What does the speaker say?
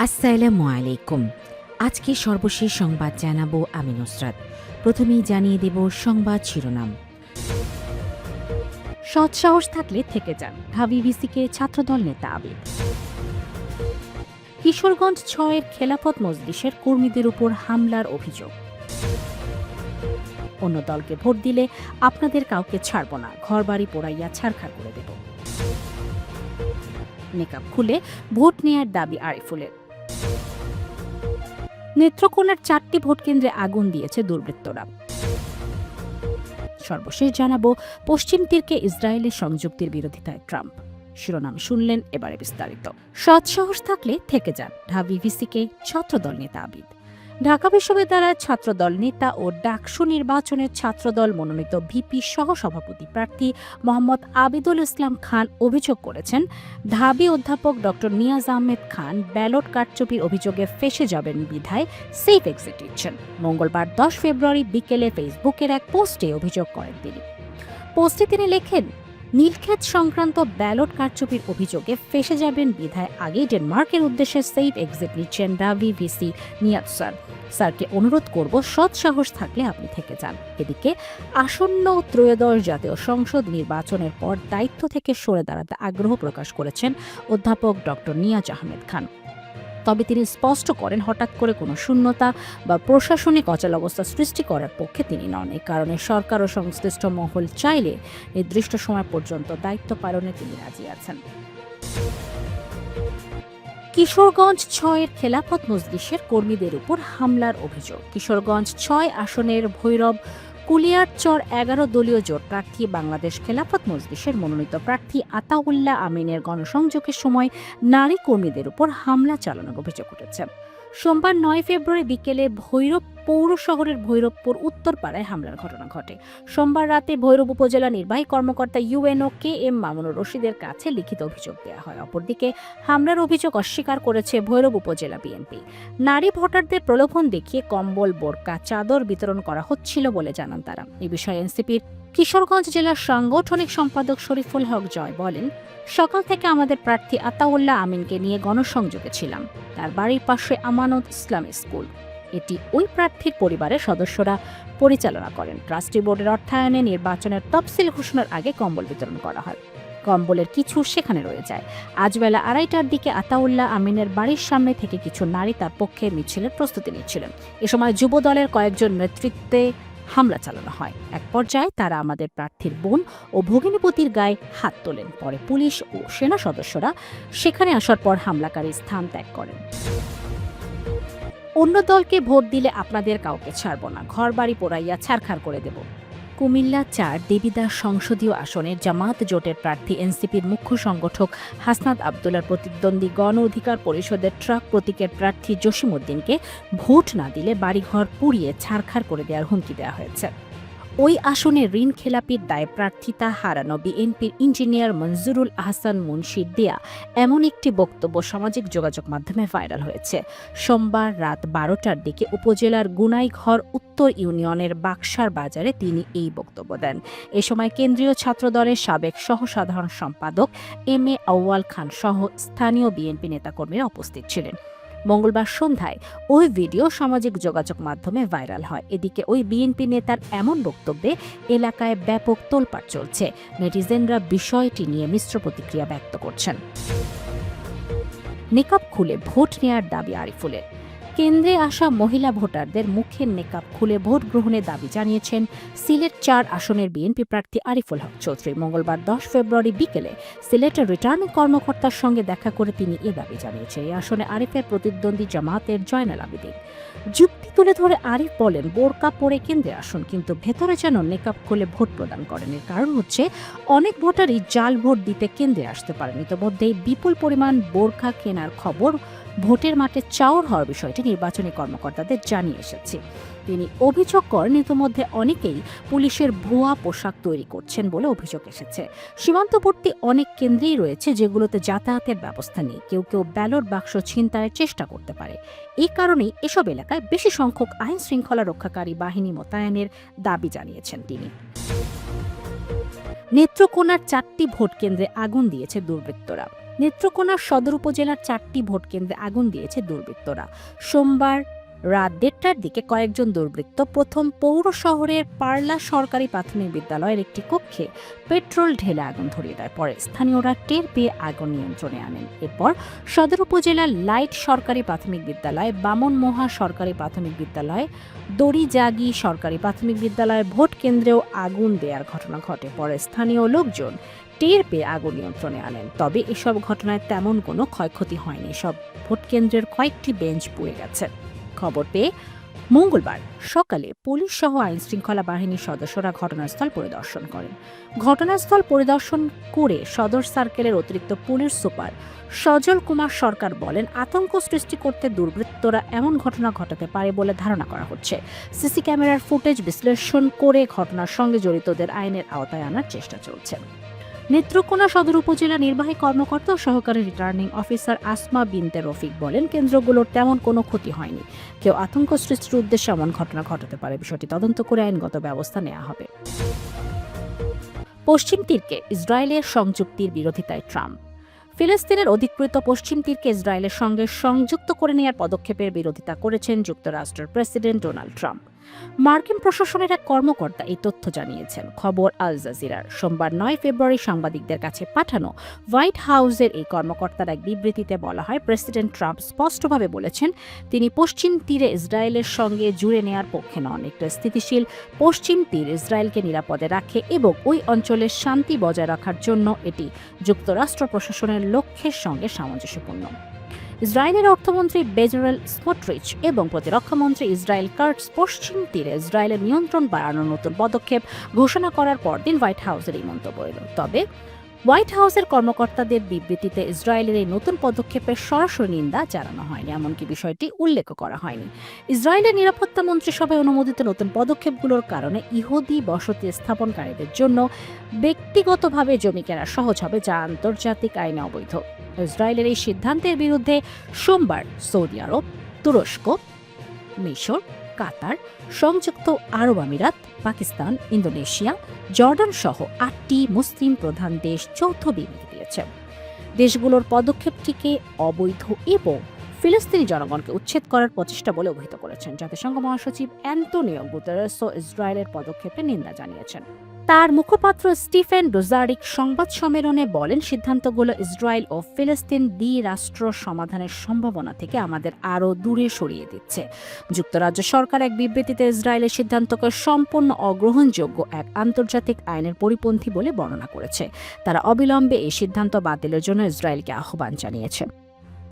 আসসালামু আলাইকুম। আজকে সর্বশেষ সংবাদ জানাবো আমি নুসরাত। প্রথমেই জানিয়ে দেব সংবাদ শিরোনাম। সৎসাহস থাকলে থেকে যান, ঢাবি ভিসিকে ছাত্রদল নেতা আবিদ। কিশোরগঞ্জ ৬-এর খেলাফত মজলিসের কর্মীদের উপর হামলার অভিযোগ। অন্য দলকে ভোট দিলে আপনাদের কাউকে ছাড়ব না, ঘরবাড়ি পোড়াইয়া ছারখার করে দেব। নেকাব খুলে ভোট নেয়ার দাবি আরিফুলের। নেত্রকোনার ৪টি ভোটকেন্দ্রে আগুন দিয়েছে দুর্বৃত্তরা। সর্বশেষ জানাবো পশ্চিম তীরকে ইসরায়েলের সংযুক্তির বিরোধিতায় ট্রাম্প। শিরোনাম শুনলেন, এবারে বিস্তারিত। সৎসাহস থাকলে থেকে যান, ঢাবি ভিসিকে ছাত্রদল নেতা আবিদ। ঢাকা বিশ্ববিদ্যালয়ের ছাত্রদল নেতা ও ডাকসু নির্বাচনের ছাত্রদল মনোনীত ভিপি সহ সভাপতি প্রার্থী মোহাম্মদ আবিদুল ইসলাম খান অভিযোগ করেছেন, ঢাবি অধ্যাপক ড নিয়াজ আহমেদ খান ব্যালট কারচুপির অভিযোগে ফেঁসে যাবেন বিধায় সেফ এক্সিট নিচ্ছেন। মঙ্গলবার ১০ ফেব্রুয়ারি বিকেলে ফেসবুকের এক পোস্টে অভিযোগ করেন তিনি। পোস্টে তিনি লেখেন, নীলক্ষেত সংক্রান্ত ব্যালট কারচুপির অভিযোগে ফেঁসে যাবেন বিধায় আগেই ডেনমার্কের উদ্দেশ্যে সেফ এক্সিট নিচ্ছেন ঢাবি ভিসি নিয়াজ স্যারকে অনুরোধ করব, সৎ সাহস থাকলে আপনি থেকে যান। এদিকে আসন্ন ত্রয়োদশ জাতীয় সংসদ নির্বাচনের পর দায়িত্ব থেকে সরে দাঁড়াতে আগ্রহ প্রকাশ করেছেন অধ্যাপক ড নিয়াজ আহমেদ খান। তবে তিনি স্পষ্ট করেন, হঠাৎ করে কোনো শূন্যতা বা প্রশাসনিক অচলাবস্থা সৃষ্টি করার পক্ষে তিনি নন। এই কারণে সরকার ও সংশ্লিষ্ট মহল চাইলে নির্দিষ্ট সময় পর্যন্ত দায়িত্ব পালনে তিনি রাজি আছেন। কিশোরগঞ্জ ৬-এর খেলাফত মজলিসের কর্মীদের উপর হামলার অভিযোগ। কিশোরগঞ্জ ৬ আসনের ভৈরব কুলিয়ারচর ১১ দলীয় জোট প্রার্থী বাংলাদেশ খেলাফত মজলিসের মনোনীত প্রার্থী আতাউল্লাহ আমিনের গণসংযোগের সময় নারী কর্মীদের উপর হামলা চালানোর অভিযোগ উঠেছে। সোমবার ৯ ফেব্রুয়ারি বিকেলে ভৈরব পৌর শহরের ভৈরবপুর উত্তরপাড়ায় হামলার ঘটনা ঘটে। সোমবার রাতে ভৈরব উপজেলা নির্বাহী কর্মকর্তা ইউএনও কে এম মামুনুর রশিদের কাছে লিখিত অভিযোগ দেওয়া হয়। অপরদিকে হামলার অভিযোগ অস্বীকার করেছে ভৈরব উপজেলা বিএনপি। নারী ভোটারদের প্রলোভন দেখিয়ে কম্বল, বোরকা, চাদর বিতরণ করা হচ্ছিল বলে জানান তারা। এই বিষয়ে এনসিপির কিশোরগঞ্জ জেলার সাংগঠনিক সম্পাদক শরীফুল হক জয় বলেন, সকাল থেকে আমাদের প্রার্থী আতাউল্লাহ আমিনকে নিয়ে গণসংযোগে ছিলাম। তার বাড়ির পাশে আমানত ইসলামী স্কুল, এটি ওই প্রার্থীর পরিবারের সদস্যরা পরিচালনা করেন। ট্রাস্টি বোর্ডের অর্থায়নে নির্বাচনের তফসিল ঘোষণার আগে কম্বল বিতরণ করা হয়। কম্বলের কিছু সেখানে রয়ে যায়। আজ বেলা ২:৩০টার দিকে আতাউল্লাহ আমিনের বাড়ির সামনে থেকে কিছু নারী তার পক্ষে মিছিলের প্রস্তুতি নিচ্ছিলেন। এ সময় যুব দলের কয়েকজন নেতৃত্বে হামলা চালানো হয়। এক পর্যায়ে তারা আমাদের প্রার্থীর বোন ও ভগিনীপতির গায়ে হাত তোলেন। পরে পুলিশ ও সেনা সদস্যরা সেখানে আসার পর হামলাকারী স্থান ত্যাগ করেন। অন্য দলকে ভোট দিলে আপনাদের কাউকে ছাড়ব না, ঘরবাড়ি পোড়াইয়া ছারখার করে দেব। কুমিল্লা ৪ দেবিদাস সংসদীয় আসনের জামাত জোটের প্রার্থী এনসিপির মুখ্য সংগঠক হাসনাত আবদুল্লাহর প্রতিদ্বন্দ্বী গণ অধিকার পরিষদের ট্রাক প্রতীকের প্রার্থী জসিমউদ্দিনকে ভোট না দিলে বাড়িঘর পুড়িয়ে ছারখার করে দেওয়ার হুমকি দেওয়া হয়েছে। ওই আসনে ঋণ খেলাপির দায়ে প্রার্থিতা হারানো বিএনপির ইঞ্জিনিয়ার মঞ্জুরুল আহসান মুন্সির দেয়া এমন একটি বক্তব্য সামাজিক যোগাযোগ মাধ্যমে ভাইরাল হয়েছে। সোমবার রাত ১২টার দিকে উপজেলার গুনাইঘর উত্তর ইউনিয়নের বাক্সার বাজারে তিনি এই বক্তব্য দেন। এ সময় কেন্দ্রীয় ছাত্রদলের সাবেক সহসাধারণ সম্পাদক এম এ আউয়াল খান সহ স্থানীয় বিএনপি নেতাকর্মীরা উপস্থিত ছিলেন। মঙ্গলবার সন্ধ্যায় ওই ভিডিও সামাজিক যোগাযোগ মাধ্যমে ভাইরাল হয়। এদিকে ওই বিএনপি নেতার এমন বক্তব্যে এলাকায় ব্যাপক তোলপাড় চলছে। নেটিজেনরা বিষয়টি নিয়ে মিশ্র প্রতিক্রিয়া ব্যক্ত করছেন। নেকাব খুলে ভোট নেয়ার দাবি আরিফুলের। কেন্দ্রে আসা মহিলা ভোটারদের মুখের নেকাব খুলে ভোট গ্রহণের দাবি জানিয়েছেন সিলেট ৪ আসনের বিএনপি প্রার্থী আরিফুল হক চৌধুরী। মঙ্গলবার ১০ ফেব্রুয়ারি বিকেলে সিলেটের রিটার্নিং কর্মকর্তার সঙ্গে দেখা করে তিনি এ দাবি জানিয়েছেন। এই আসনে আরিফের প্রতিদ্বন্দ্বী জামাতের জয়নাল আবেদীন। যুক্তি তুলে ধরে আরিফ বলেন, বোরকা পরে কেন্দ্রে আসুন, কিন্তু ভেতরে যেন নেকাব খুলে ভোট প্রদান করেন। এর কারণ হচ্ছে অনেক ভোটারই জাল ভোট দিতে কেন্দ্রে আসতে পারেন। ইতিমধ্যেই বিপুল পরিমাণ বোরকা কেনার খবর ভোটের মাঠে চাউর হওয়ার বিষয়টি নির্বাচনী কর্মকর্তাদের জানিয়ে এসেছে। তিনি অভিযোগ করেন, ইতিমধ্যে অনেকেই পুলিশের ভুয়া পোশাক তৈরি করছেন বলে অভিযোগ এসেছে। সীমান্তবর্তী অনেক কেন্দ্রেই রয়েছে যেগুলোতে যাতায়াতের ব্যবস্থা নেই। কেউ কেউ ব্যালট বাক্স ছিনতাইয়ের চেষ্টা করতে পারে। এই কারণেই এসব এলাকায় বেশি সংখ্যক আইন শৃঙ্খলা রক্ষাকারী বাহিনী মোতায়েনের দাবি জানিয়েছেন তিনি। নেত্রকোনার ৪টি ভোট কেন্দ্রে আগুন দিয়েছে দুর্বৃত্তরা। নেত্রকোনা সদর উপজেলার 4টি ভোট কেন্দ্রে আগুন দিয়েছে দুর্বৃত্তরা। সোমবার রাত 1:30টার দিকে কয়েকজন দুর্বৃত্ত প্রথম পৌর শহরের পারলা সরকারি প্রাথমিক বিদ্যালয়ের একটি কক্ষে পেট্রোল ঢেলে আগুন ধরিয়ে দেয়। পরে স্থানীয়রা টের পেয়ে আগুন নিয়ন্ত্রণে আনেন। এরপর সদর উপজেলার লাইট সরকারি প্রাথমিক বিদ্যালয়, বামনমোহা সরকারি প্রাথমিক বিদ্যালয়, দড়িজাগি সরকারি প্রাথমিক বিদ্যালয়ের ভোট কেন্দ্রেও আগুন দেওয়ার ঘটনা ঘটে। পরে স্থানীয় লোকজন টের পেয়ে আগুন নিয়ন্ত্রণে আনেন। তবে এসব ঘটনায় তেমন কোনো ক্ষয়ক্ষতি হয়নি। সব ভোট কেন্দ্রের কয়েকটি বেঞ্চ পুড়ে গেছে। খবর পেয়ে মঙ্গলবার সকালে পুলিশ সহ আইন শৃঙ্খলা বাহিনীর সদস্যরা ঘটনাস্থল পরিদর্শন করেন। ঘটনাস্থল পরিদর্শন করে সদর সার্কেলের অতিরিক্ত পুলিশ সুপার সজল কুমার সরকার বলেন, আতঙ্ক সৃষ্টি করতে দুর্বৃত্তরা এমন ঘটনা ঘটাতে পারে বলে ধারণা করা হচ্ছে। সিসি ক্যামেরার ফুটেজ বিশ্লেষণ করে ঘটনার সঙ্গে জড়িতদের আইনের আওতায় আনার চেষ্টা চলছে। নেত্রকোনা সদর উপজেলা নির্বাহী কর্মকর্তা ও সহকারী রিটার্নিং অফিসার আসমা বিনতে রফিক বলেন, কেন্দ্রগুলোর তেমন কোনো ক্ষতি হয়নি। কেউ আতঙ্ক সৃষ্টির উদ্দেশ্যে এমন ঘটনা ঘটাতে পারে। বিষয়টি তদন্ত করে আইনগত ব্যবস্থা নেওয়া হবে। পশ্চিম তীরকে ইসরায়েলের সংযুক্তির বিরোধিতায় ট্রাম্প। ফিলিস্তিনের অধিকৃত পশ্চিম তীরকে ইসরায়েলের সঙ্গে সংযুক্ত করে নেওয়ার পদক্ষেপের বিরোধিতা করেছেন যুক্তরাষ্ট্রের প্রেসিডেন্ট ডোনাল্ড ট্রাম্প। মার্কিন প্রশাসনের এক কর্মকর্তা এই তথ্য জানিয়েছেন। খবর আল জাজিরার। সোমবার 9 ফেব্রুয়ারি সাংবাদিকদের কাছে পাঠানো হোয়াইট হাউসের এই কর্মকর্তার এক বিবৃতিতে বলা হয়, প্রেসিডেন্ট ট্রাম্প স্পষ্টভাবে বলেছেন তিনি পশ্চিম তীরে ইসরায়েলের সঙ্গে জুড়ে নেওয়ার পক্ষে নন। একটা স্থিতিশীল পশ্চিম তীর ইসরায়েলকে নিরাপদে রাখে এবং ওই অঞ্চলের শান্তি বজায় রাখার জন্য এটি যুক্তরাষ্ট্র প্রশাসনের লক্ষ্যের সঙ্গে সামঞ্জস্যপূর্ণ। ইসরায়েলের অর্থমন্ত্রী বেজরেল স্মোট্রিচ এবং প্রতিরক্ষামন্ত্রী ইসরায়েল কার্টস পশ্চিম তীরে ইসরায়েলের নিয়ন্ত্রণ বাড়ানোর নতুন পদক্ষেপ ঘোষণা করার পরদিন হোয়াইট হাউসের এই মন্তব্য এল। তবে হোয়াইট হাউসের কর্মকর্তাদের বিবৃতিতে ইসরায়েলের এই নতুন পদক্ষেপের সরাসরি নিন্দা জানানো হয়নি, এমনকি বিষয়টি উল্লেখ করা হয়নি। ইসরায়েলের নিরাপত্তা মন্ত্রিসভায় অনুমোদিত নতুন পদক্ষেপগুলোর কারণে ইহুদি বসতি স্থাপনকারীদের জন্য ব্যক্তিগতভাবে জমি কেনা সহজ হবে, যা আন্তর্জাতিক আইনে অবৈধ। ইসরায়েলের এই সিদ্ধান্তের বিরুদ্ধে সোমবার সৌদি আরব, তুরস্ক, মিশর, কাতার, সংযুক্ত আরব আমিরাত, পাকিস্তান, ইন্দোনেশিয়া, জর্ডান সহ 8টি মুসলিম প্রধান দেশ যৌথ বিবৃতি দিয়েছে। দেশগুলোর পদক্ষেপটিকে অবৈধ এবং ফিলিস্তিনি জনগণকে উচ্ছেদ করার প্রচেষ্টা বলে অভিহিত করেছেন। জাতিসংঘ মহাসচিব অ্যান্টোনিও গুতেরেসও ইসরায়েলের পদক্ষেপে নিন্দা জানিয়েছেন। তার মুখপাত্র স্টিফেন ডুজারিক সংবাদ সম্মেলনে বলেন, সিদ্ধান্তগুলো ইসরায়েল ও ফিলিস্তিন দ্বিরাষ্ট্র সমাধানের সম্ভাবনা থেকে আমাদের আরও দূরে সরিয়ে দিচ্ছে। যুক্তরাজ্য সরকার এক বিবৃতিতে ইসরায়েলের সিদ্ধান্তকে সম্পূর্ণ অগ্রহণযোগ্য এক আন্তর্জাতিক আইনের পরিপন্থী বলে বর্ণনা করেছে। তারা অবিলম্বে এই সিদ্ধান্ত বাতিলের জন্য ইসরায়েলকে আহ্বান জানিয়েছে।